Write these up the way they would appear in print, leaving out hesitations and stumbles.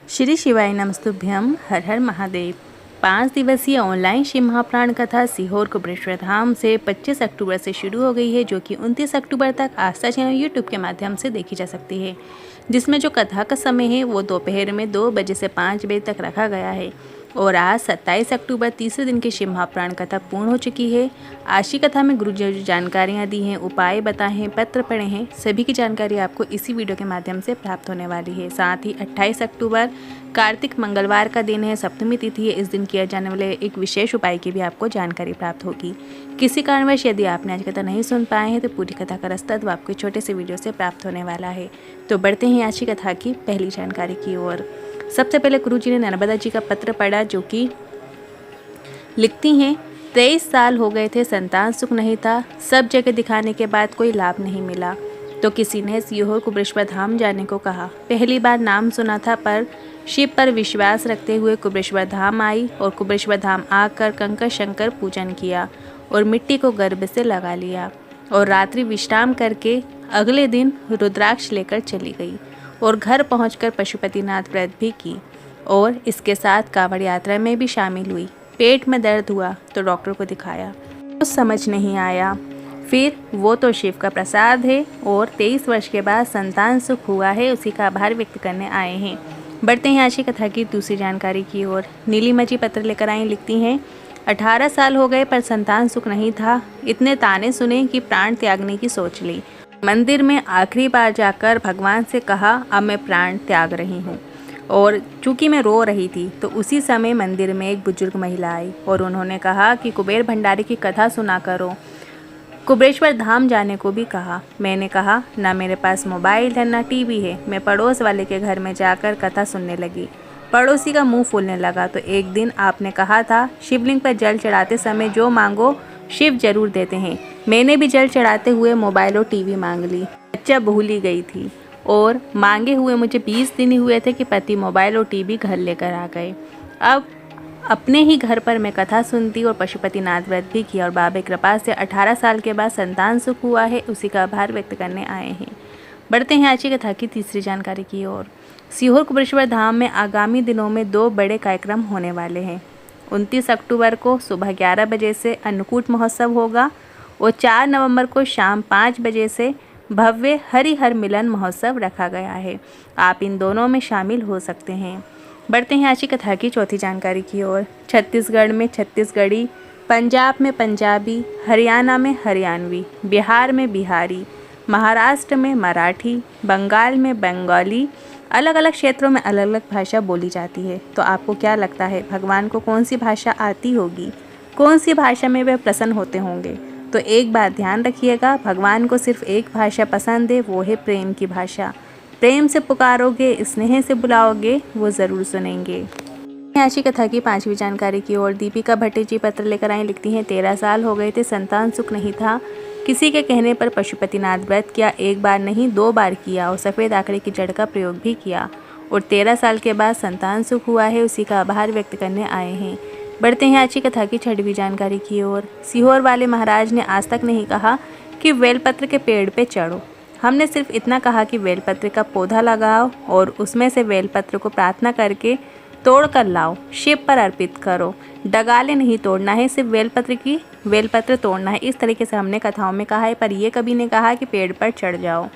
श्री शिवाय नमस्तुभ्यम। हर हर महादेव। 5 दिवसीय ऑनलाइन शिव महाप्राण कथा सीहोर कुबरेश्वर धाम से 25 अक्टूबर से शुरू हो गई है, जो कि 29 अक्टूबर तक आस्था चैनल यूट्यूब के माध्यम से देखी जा सकती है। जिसमें जो कथा का समय है वो दोपहर में 2 बजे से 5 बजे तक रखा गया है। और आज 27 अक्टूबर तीसरे दिन की शिव महाप्राण कथा पूर्ण हो चुकी है। आज की कथा में गुरु जी जो जानकारियाँ दी हैं, उपाय बताए हैं, पत्र पढ़े हैं, सभी की जानकारी आपको इसी वीडियो के माध्यम से प्राप्त होने वाली है। साथ ही 28 अक्टूबर कार्तिक मंगलवार का दिन है, सप्तमी तिथि है। इस दिन किया जाने वाले एक विशेष उपाय की भी आपको जानकारी प्राप्त होगी। किसी कारणवश यदि आपने आज कथा नहीं सुन पाए हैं तो पूरी कथा का रसद आपको छोटे से वीडियो से प्राप्त होने वाला है। तो बढ़ते हैं आज की कथा की पहली जानकारी की ओर। सबसे पहले गुरु जी ने नर्मदा जी का पत्र पढ़ा, जो कि लिखती हैं, 23 साल हो गए थे, संतान सुख नहीं था, सब जगह दिखाने के बाद कोई लाभ नहीं मिला। तो किसी ने सीहोर कुबरेश्वर धाम जाने को कहा। पहली बार नाम सुना था, पर शिव पर विश्वास रखते हुए कुबरेश्वर धाम आई और कुबरेश्वर धाम आकर कंकर शंकर पूजन किया और मिट्टी को गर्भ से लगा लिया और रात्रि विश्राम करके अगले दिन रुद्राक्ष लेकर चली गई और घर पहुंचकर पशुपतिनाथ व्रत भी की और इसके साथ कांवड़ यात्रा में भी शामिल हुई। पेट में दर्द हुआ तो डॉक्टर को दिखाया, कुछ समझ नहीं आया। फिर वो तो शिव का प्रसाद है और 23 वर्ष के बाद संतान सुख हुआ है, उसी का आभार व्यक्त करने आए हैं। बढ़ते हैं आज की कथा की दूसरी जानकारी की ओर। नीलिमा जी पत्र लेकर आई, लिखती हैं, 18 साल हो गए पर संतान सुख नहीं था। इतने ताने सुने कि प्राण त्यागने की सोच ली। मंदिर में आखिरी बार जाकर भगवान से कहा, अब मैं प्राण त्याग रही हूँ। और चूंकि मैं रो रही थी तो उसी समय मंदिर में एक बुजुर्ग महिला आई और उन्होंने कहा कि कुबेर भंडारी की कथा सुना करो। कुबरेश्वर धाम जाने को भी कहा। मैंने कहा, ना मेरे पास मोबाइल है ना टीवी है। मैं पड़ोस वाले के घर में जाकर कथा सुनने लगी। पड़ोसी का मुंह फूलने लगा। तो एक दिन आपने कहा था, शिवलिंग पर जल चढ़ाते समय जो मांगो शिव जरूर देते हैं। मैंने भी जल चढ़ाते हुए मोबाइल और टीवी मांग ली। बच्चा भूली गई थी और मांगे हुए मुझे 20 दिन ही हुए थे कि पति मोबाइल और टीवी घर लेकर आ गए। अब अपने ही घर पर मैं कथा सुनती और पशुपतिनाथ व्रत भी किया और बाबा कृपा से 18 साल के बाद संतान सुख हुआ है, उसी का आभार व्यक्त करने आए हैं। बढ़ते हैं आज की कथा की तीसरी जानकारी की ओर। सीहोर कुबरेश्वर धाम में आगामी दिनों में 2 बड़े कार्यक्रम होने वाले हैं। 29 अक्टूबर को सुबह 11 बजे से अन्नकूट महोत्सव होगा और 4 नवंबर को शाम 5 बजे से भव्य हरिहर मिलन महोत्सव रखा गया है। आप इन दोनों में शामिल हो सकते हैं। बढ़ते हैं आज की कथा की चौथी जानकारी की ओर। छत्तीसगढ़ में छत्तीसगढ़ी, पंजाब में पंजाबी, हरियाणा में हरियाणवी, बिहार में बिहारी, महाराष्ट्र में मराठी, बंगाल में बंगाली, अलग अलग क्षेत्रों में अलग अलग भाषा बोली जाती है। तो आपको क्या लगता है, भगवान को कौन सी भाषा आती होगी? कौन सी भाषा में वे प्रसन्न होते होंगे? तो एक बात ध्यान रखिएगा, भगवान को सिर्फ एक भाषा पसंद है, वो है प्रेम की भाषा। प्रेम से पुकारोगे, स्नेह से बुलाओगे, वो ज़रूर सुनेंगे। आज की कथा की 5वीं जानकारी की ओर। दीपिका भट्टी जी पत्र लेकर आई, लिखती हैं, 13 साल हो गए थे, संतान सुख नहीं था। किसी के कहने पर पशुपतिनाथ व्रत किया, एक बार नहीं 2 बार किया और सफ़ेद आंकड़े की जड़ का प्रयोग भी किया और 13 साल के बाद संतान सुख हुआ है, उसी का आभार व्यक्त करने आए हैं। बढ़ते हैं आज की कथा की 6वीं जानकारी की ओर। सीहोर वाले महाराज ने आज तक नहीं कहा कि बेलपत्र के पेड़ पे चढ़ो। हमने सिर्फ इतना कहा कि बेलपत्र का पौधा लगाओ और उसमें से बेलपत्र को प्रार्थना करके तोड़ कर लाओ, शिव पर अर्पित करो। डगाले नहीं तोड़ना है, सिर्फ बेलपत्र तोड़ना है। इस तरीके से हमने कथाओं में कहा है, पर ये कभी नहीं कहा कि पेड़ पर चढ़ जाओ।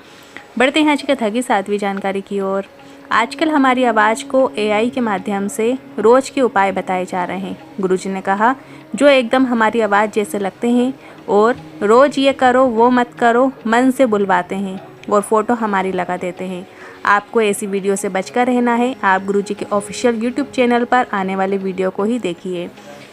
बढ़ते हैं आज की कथा की 7वीं जानकारी की ओर। आजकल हमारी आवाज़ को AI के माध्यम से रोज़ के उपाय बताए जा रहे हैं। गुरुजी ने कहा, जो एकदम हमारी आवाज़ जैसे लगते हैं और रोज़ ये करो वो मत करो मन से बुलवाते हैं और फ़ोटो हमारी लगा देते हैं। आपको ऐसी वीडियो से बचकर रहना है। आप गुरुजी के ऑफिशियल YouTube चैनल पर आने वाले वीडियो को ही देखिए।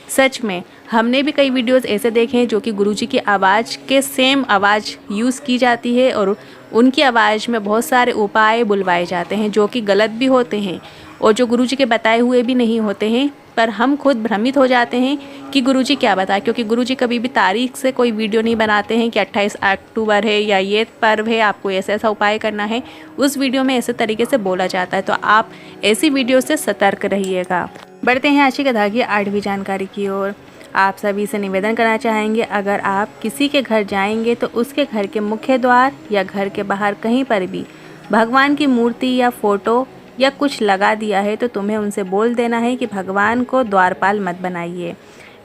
सच में हमने भी कई वीडियोस ऐसे देखे हैं जो कि गुरुजी की आवाज़ के सेम आवाज़ यूज़ की जाती है और उनकी आवाज़ में बहुत सारे उपाय बुलवाए जाते हैं जो कि गलत भी होते हैं और जो गुरुजी के बताए हुए भी नहीं होते हैं, पर हम खुद भ्रमित हो जाते हैं कि गुरुजी क्या बताए, क्योंकि गुरुजी कभी भी तारीख से कोई वीडियो नहीं बनाते हैं कि 28 अक्टूबर है या ये पर्व है, आपको ऐसा ऐसा उपाय करना है। उस वीडियो में ऐसे तरीके से बोला जाता है, तो आप ऐसी वीडियो से सतर्क रहिएगा। बढ़ते हैं आज की कथा की 8वीं जानकारी की ओर। आप सभी से निवेदन करना चाहेंगे, अगर आप किसी के घर जाएंगे तो उसके घर के मुख्य द्वार या घर के बाहर कहीं पर भी भगवान की मूर्ति या फोटो या कुछ लगा दिया है तो तुम्हें उनसे बोल देना है कि भगवान को द्वारपाल मत बनाइए।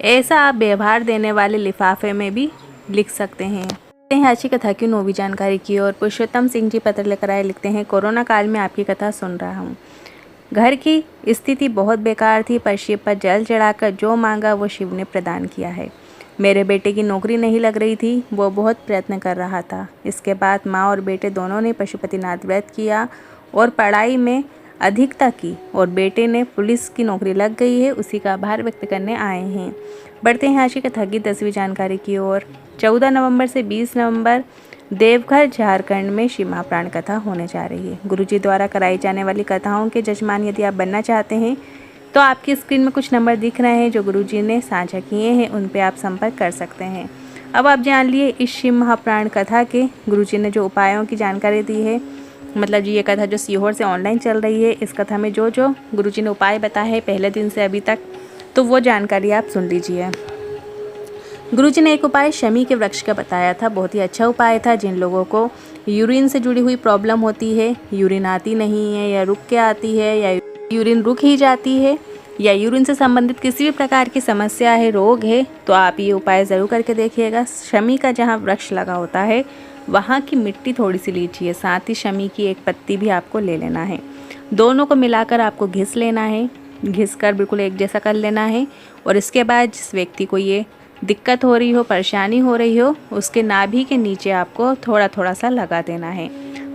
ऐसा आप व्यवहार देने वाले लिफाफे में भी लिख सकते हैं। आज की कथा की 9वीं जानकारी की ओर पुरुषोत्तम सिंह जी पत्र लेकर आए। लिखते हैं, कोरोना काल में आपकी कथा सुन रहा हूँ। घर की स्थिति बहुत बेकार थी, पर शिव पर जल चढ़ाकर जो मांगा वो शिव ने प्रदान किया है। मेरे बेटे की नौकरी नहीं लग रही थी, वो बहुत प्रयत्न कर रहा था। इसके बाद माँ और बेटे दोनों ने पशुपतिनाथ व्रत किया और पढ़ाई में अधिकता की, और बेटे ने पुलिस की नौकरी लग गई है, उसी का आभार व्यक्त करने आए हैं। बढ़ते हैं आज की कथा की 10वीं जानकारी की ओर। 14 नवंबर से 20 नवंबर देवघर झारखंड में शिव महाप्राण कथा होने जा रही है। गुरुजी द्वारा कराई जाने वाली कथाओं के जजमान यदि आप बनना चाहते हैं तो आपकी स्क्रीन में कुछ नंबर दिख रहे हैं जो गुरुजी ने साझा किए हैं, उन पे आप संपर्क कर सकते हैं। अब आप जान लिए इस शिव महाप्राण कथा के गुरुजी ने जो उपायों की जानकारी दी है, मतलब जी ये कथा जो सीहोर से ऑनलाइन चल रही है, इस कथा में जो जो गुरुजी ने उपाय बताए हैं पहले दिन से अभी तक, तो वो जानकारी आप सुन लीजिए। गुरुजी ने एक उपाय शमी के वृक्ष का बताया था, बहुत ही अच्छा उपाय था। जिन लोगों को यूरिन से जुड़ी हुई प्रॉब्लम होती है, यूरिन आती नहीं है या रुक के आती है या यूरिन रुक ही जाती है, या यूरिन से संबंधित किसी भी प्रकार की समस्या है, रोग है, तो आप ये उपाय ज़रूर करके देखिएगा। शमी का जहाँ वृक्ष लगा होता है वहाँ की मिट्टी थोड़ी सी लीजिए, साथ ही शमी की एक पत्ती भी आपको ले लेना है। दोनों को मिलाकर आपको घिस लेना है, घिस कर बिल्कुल एक जैसा कर लेना है। और इसके बाद जिस व्यक्ति को ये दिक्कत हो रही हो, परेशानी हो रही हो, उसके नाभि के नीचे आपको थोड़ा थोड़ा सा लगा देना है।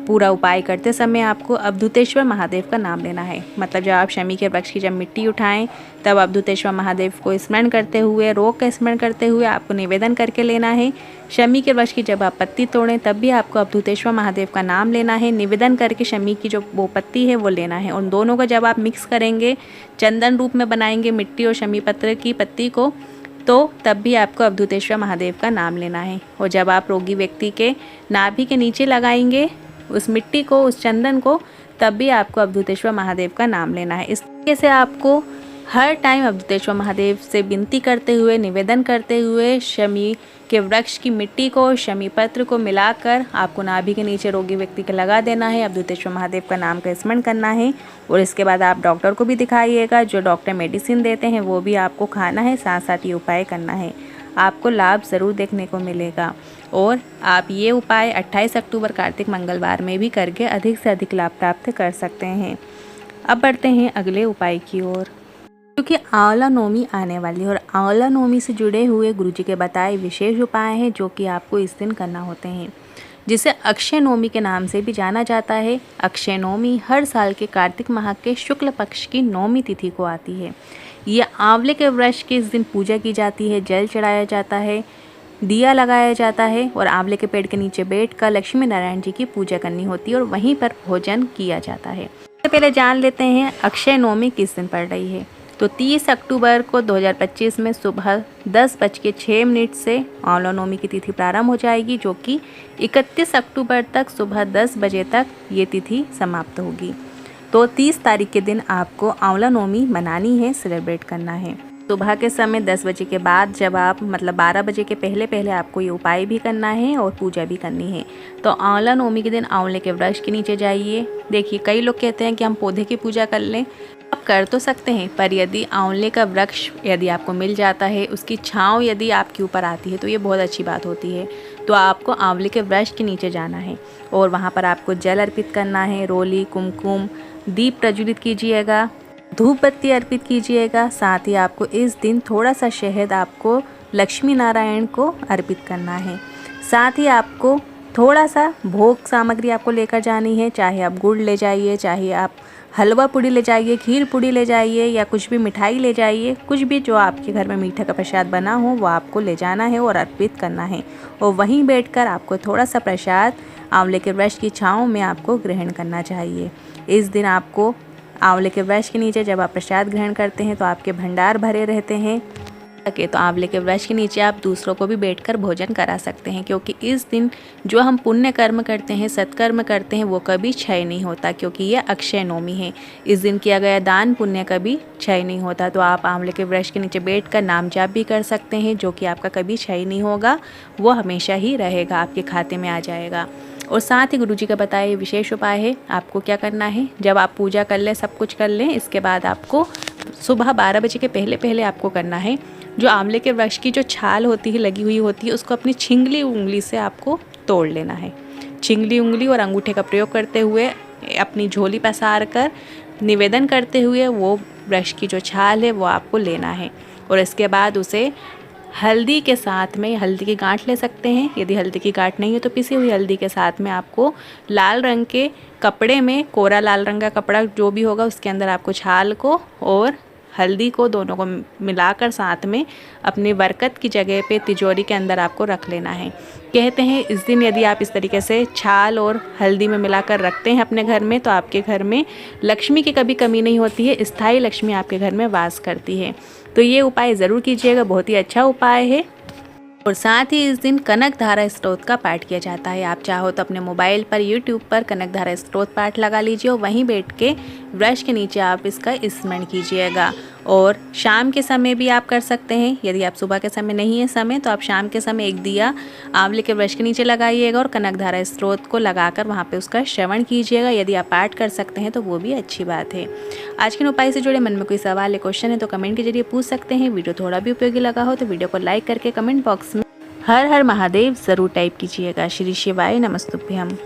पूरा उपाय करते समय आपको अवधूतेश्वर महादेव का नाम लेना है। मतलब जब आप शमी के वृक्ष की जब मिट्टी उठाएं तब अवधूतेश्वर महादेव को स्मरण करते हुए, रोग का स्मरण करते हुए आपको निवेदन करके लेना है। शमी के वृक्ष की जब आप पत्ती तोड़ें तब भी आपको अवधूतेश्वर महादेव का नाम लेना है, निवेदन करके शमी की जो वो पत्ती है वो लेना है। उन दोनों को जब आप मिक्स करेंगे, चंदन रूप में बनाएंगे मिट्टी और शमी पत्र की पत्ती को, तो तब भी आपको अवधूतेश्वर महादेव का नाम लेना है। और जब आप रोगी व्यक्ति के नाभि के नीचे लगाएंगे उस मिट्टी को, उस चंदन को, तब भी आपको अवधूतेश्वर महादेव का नाम लेना है। इस तरीके से आपको हर टाइम अवधूतेश्वर महादेव से विनती करते हुए, निवेदन करते हुए शमी के वृक्ष की मिट्टी को, शमी पत्र को मिलाकर आपको नाभि के नीचे रोगी व्यक्ति के लगा देना है। अवधूतेश्वर महादेव का नाम का स्मरण करना है। और इसके बाद आप डॉक्टर को भी दिखाइएगा, जो डॉक्टर मेडिसिन देते हैं वो भी आपको खाना है, साथ साथ ये उपाय करना है। आपको लाभ ज़रूर देखने को मिलेगा। और आप ये उपाय 28 अक्टूबर कार्तिक मंगलवार में भी करके अधिक से अधिक लाभ प्राप्त कर सकते हैं। अब बढ़ते हैं अगले उपाय की ओर। क्योंकि आंवला नवमी आने वाली है और आंवला नवमी से जुड़े हुए गुरुजी के बताए विशेष उपाय हैं जो कि आपको इस दिन करना होते हैं, जिसे अक्षय नवमी के नाम से भी जाना जाता है। अक्षय नवमी हर साल के कार्तिक माह के शुक्ल पक्ष की नवमी तिथि को आती है। यह आंवले के वृक्ष की इस दिन पूजा की जाती है, जल चढ़ाया जाता है, दिया लगाया जाता है और आंवले के पेड़ के नीचे बैठकर लक्ष्मी नारायण जी की पूजा करनी होती है और वहीं पर भोजन किया जाता है। सबसे पहले जान लेते हैं अक्षय नवमी किस दिन पड़ रही है। तो 30 अक्टूबर को 2025 में सुबह 10:06 से आंवला नवमी की तिथि प्रारंभ हो जाएगी, जो कि 31 अक्टूबर तक सुबह 10 बजे तक ये तिथि समाप्त होगी। तो 30 तारीख के दिन आपको आंवला नवमी मनानी है, सेलिब्रेट करना है। सुबह के समय 10 बजे के बाद, जब आप मतलब 12 बजे के पहले पहले आपको ये उपाय भी करना है और पूजा भी करनी है। तो आंवला नवमी के दिन आंवले के वृक्ष के नीचे जाइए। देखिए, कई लोग कहते हैं कि हम पौधे की पूजा कर लें, आप कर तो सकते हैं, पर यदि आंवले का वृक्ष यदि आपको मिल जाता है, उसकी छांव यदि आपके ऊपर आती है तो ये बहुत अच्छी बात होती है। तो आपको आंवले के वृक्ष के नीचे जाना है और वहाँ पर आपको जल अर्पित करना है, रोली, कुमकुम, दीप प्रज्वलित कीजिएगा, धूप बत्ती अर्पित कीजिएगा। साथ ही आपको इस दिन थोड़ा सा शहद आपको लक्ष्मी नारायण को अर्पित करना है। साथ ही आपको थोड़ा सा भोग सामग्री आपको लेकर जानी है, चाहे आप गुड़ ले जाइए, चाहे आप हलवा पूड़ी ले जाइए, खीर पूड़ी ले जाइए, या कुछ भी मिठाई ले जाइए। कुछ भी जो आपके घर में मीठा का प्रसाद बना हो वो आपको ले जाना है और अर्पित करना है। और वहीं बैठकर आपको थोड़ा सा प्रसाद आंवले के वृक्ष की छाँव में आपको ग्रहण करना चाहिए। इस दिन आपको आंवले के वृक्ष के नीचे जब आप प्रसाद ग्रहण करते हैं तो आपके भंडार भरे रहते हैं। तो आंवले के वृक्ष के नीचे आप दूसरों को भी बैठकर भोजन करा सकते हैं, क्योंकि इस दिन जो हम पुण्य कर्म करते हैं, सत्कर्म करते हैं, वो कभी क्षय नहीं होता, क्योंकि यह अक्षय नवमी है। इस दिन किया गया दान पुण्य कभी क्षय नहीं होता। तो आप आंवले के वृक्ष के नीचे बैठकर नाम जाप भी कर सकते हैं, जो कि आपका कभी क्षय नहीं होगा, वो हमेशा ही रहेगा, आपके खाते में आ जाएगा। और साथ ही गुरुजी का बताया ये विशेष उपाय है। आपको क्या करना है, जब आप पूजा कर लें, सब कुछ कर लें, इसके बाद आपको सुबह 12 बजे के पहले पहले आपको करना है, जो आंवले के वृक्ष की जो छाल होती है, लगी हुई होती है, उसको अपनी छिंगली उंगली से आपको तोड़ लेना है। छिंगली उंगली और अंगूठे का प्रयोग करते हुए अपनी झोली पसार कर निवेदन करते हुए वो वृक्ष की जो छाल है वो आपको लेना है। और इसके बाद उसे हल्दी के साथ में, हल्दी की गांठ ले सकते हैं, यदि हल्दी की गांठ नहीं है तो पिसी हुई हल्दी के साथ में आपको लाल रंग के कपड़े में, कोरा लाल रंग का कपड़ा जो भी होगा उसके अंदर आपको छाल को और हल्दी को दोनों को मिलाकर साथ में अपनी बरकत की जगह पे तिजोरी के अंदर आपको रख लेना है। कहते हैं इस दिन यदि आप इस तरीके से छाल और हल्दी में मिलाकर रखते हैं अपने घर में तो आपके घर में लक्ष्मी की कभी कमी नहीं होती है, स्थायी लक्ष्मी आपके घर में वास करती है। तो ये उपाय ज़रूर कीजिएगा, बहुत ही अच्छा उपाय है। और साथ ही इस दिन कनक धारा स्तोत्र का पाठ किया जाता है। आप चाहो तो अपने मोबाइल पर यूट्यूब पर कनक धारा स्तोत्र पाठ लगा लीजिए और वहीं बैठ के वृक्ष के नीचे आप इसका स्मरण कीजिएगा। और शाम के समय भी आप कर सकते हैं, यदि आप सुबह के समय नहीं है समय तो आप शाम के समय एक दिया आंवले के वृक्ष के नीचे लगाइएगा और कनक धारा स्तोत्र को लगाकर वहाँ पे उसका श्रवण कीजिएगा। यदि आप पाठ कर सकते हैं तो वो भी अच्छी बात है। आज के उपाय से जुड़े मन में कोई सवाल या क्वेश्चन है तो कमेंट के जरिए पूछ सकते हैं। वीडियो थोड़ा भी उपयोगी लगा हो तो वीडियो को लाइक करके कमेंट बॉक्स में हर हर महादेव ज़रूर टाइप कीजिएगा। श्री शिवाय नमस्तुभ्यम।